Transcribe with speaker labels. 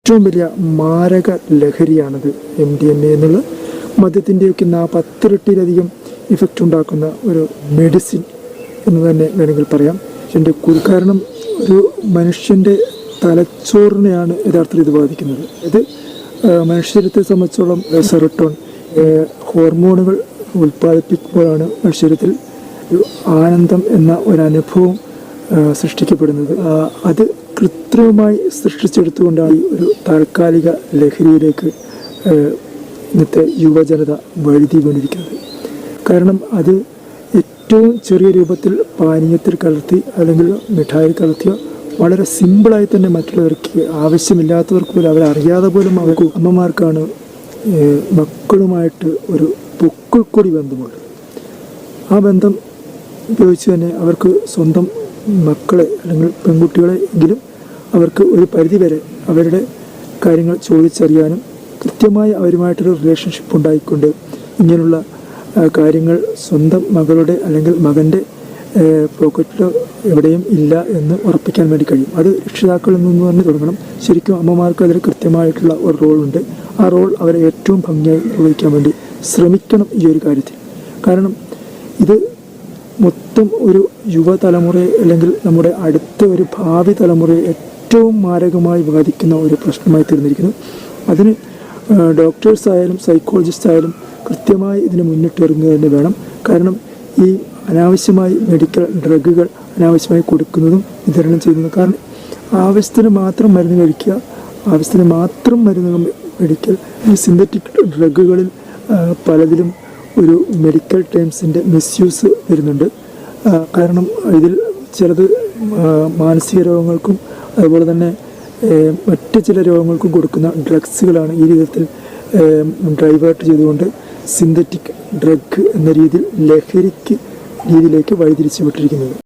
Speaker 1: ഏറ്റവും വലിയ മാരക ലഹരിയാണത് MDMA എന്നുള്ള മദ്യത്തിൻ്റെയൊക്കെ 10 ഇരട്ടിയിലധികം ഇഫക്റ്റ് ഉണ്ടാക്കുന്ന ഒരു മെഡിസിൻ എന്ന് തന്നെ വേണമെങ്കിൽ പറയാം. ഇതിൻ്റെ കാരണം ഒരു മനുഷ്യൻ്റെ തലച്ചോറിനെയാണ് യഥാർത്ഥത്തിൽ ഇത് ബാധിക്കുന്നത്. ഇത് മനുഷ്യരത്തെ സംബന്ധിച്ചോളം സെറോട്ടോൺ ഹോർമോണുകൾ ഉൽപ്പാദിപ്പിക്കുമ്പോഴാണ് മനുഷ്യരത്തിൽ ഒരു ആനന്ദം എന്ന ഒരനുഭവം സൃഷ്ടിക്കപ്പെടുന്നത്. അത് കൃത്രിമമായി സൃഷ്ടിച്ചെടുത്തുകൊണ്ടാണ് ഒരു താൽക്കാലിക ലഹരിയിലേക്ക് ഇന്നത്തെ യുവജനത വഴുതി വീണിരിക്കുന്നത്. കാരണം അത് ഏറ്റവും ചെറിയ രൂപത്തിൽ പാനീയത്തിൽ കലർത്തി അല്ലെങ്കിൽ മിഠായി കലർത്തിയ വളരെ സിമ്പിളായി തന്നെ മറ്റുള്ളവർക്ക് ആവശ്യമില്ലാത്തവർക്ക് പോലും അവരറിയാതെ പോലും അവർക്ക് അമ്മമാർക്കാണ് മക്കളുമായിട്ട് ഒരു പൊക്കിൾക്കൊടി ബന്ധമുണ്ട്. ആ ബന്ധം ഉപയോഗിച്ച് തന്നെ അവർക്ക് സ്വന്തം മക്കളെ അല്ലെങ്കിൽ പെൺകുട്ടികളെ എങ്കിലും അവർക്ക് ഒരു പരിധിവരെ അവരുടെ കാര്യങ്ങൾ ചോദിച്ചറിയാനും കൃത്യമായി അവരുമായിട്ടൊരു റിലേഷൻഷിപ്പ് ഉണ്ടായിക്കൊണ്ട് ഇങ്ങനെയുള്ള കാര്യങ്ങൾ സ്വന്തം മകളുടെ അല്ലെങ്കിൽ മകൻ്റെ പോക്കറ്റിലോ എവിടെയും ഇല്ല എന്ന് ഉറപ്പിക്കാൻ വേണ്ടി കഴിയും. അത് രക്ഷിതാക്കളിൽ നിന്ന് തന്നെ തുടങ്ങണം. ശരിക്കും അമ്മമാർക്ക് അതിൽ കൃത്യമായിട്ടുള്ള ഒരു റോളുണ്ട്. ആ റോൾ അവരെ ഏറ്റവും ഭംഗിയായി നിർവഹിക്കാൻ വേണ്ടി ശ്രമിക്കണം ഈ ഒരു കാര്യത്തിൽ. കാരണം ഇത് മൊത്തം ഒരു യുവതലമുറയെ അല്ലെങ്കിൽ നമ്മുടെ അടുത്ത ഒരു ഭാവി തലമുറയെ ഏറ്റവും മാരകമായി ബാധിക്കുന്ന ഒരു പ്രശ്നമായി തീർന്നിരിക്കുന്നു. അതിന് ഡോക്ടേഴ്സ് ആയാലും സൈക്കോളജിസ്റ്റ് ആയാലും കൃത്യമായി ഇതിന് മുന്നിട്ടിറങ്ങുക തന്നെ വേണം. കാരണം ഈ അനാവശ്യമായി മെഡിക്കൽ ഡ്രഗുകൾ അനാവശ്യമായി കൊടുക്കുന്നതും വിതരണം ചെയ്യുന്നതും, കാരണം ആവശ്യത്തിന് മാത്രം മരുന്ന് കഴിക്കുക, ആവശ്യത്തിന് മാത്രം മരുന്ന് മെഡിക്കൽ ഈ സിന്തറ്റിക് ഡ്രഗുകളിൽ പലതിലും ഒരു മെഡിക്കൽ ടേംസിൻ്റെ മിസ്യൂസ് വരുന്നുണ്ട്. കാരണം ഇതിൽ ചിലത് മാനസിക രോഗങ്ങൾക്കും അതുപോലെ തന്നെ മറ്റ് ചില രോഗങ്ങൾക്കും കൊടുക്കുന്ന ഡ്രഗ്സുകളാണ് ഈ വിധത്തിൽ ഡൈവേർട്ട് ചെയ്തുകൊണ്ട് സിന്തറ്റിക് ഡ്രഗ് എന്ന രീതിയിൽ ലഹരിക്ക് രീതിയിലേക്ക് വഴിതിരിച്ചു വിട്ടിരിക്കുന്നത്.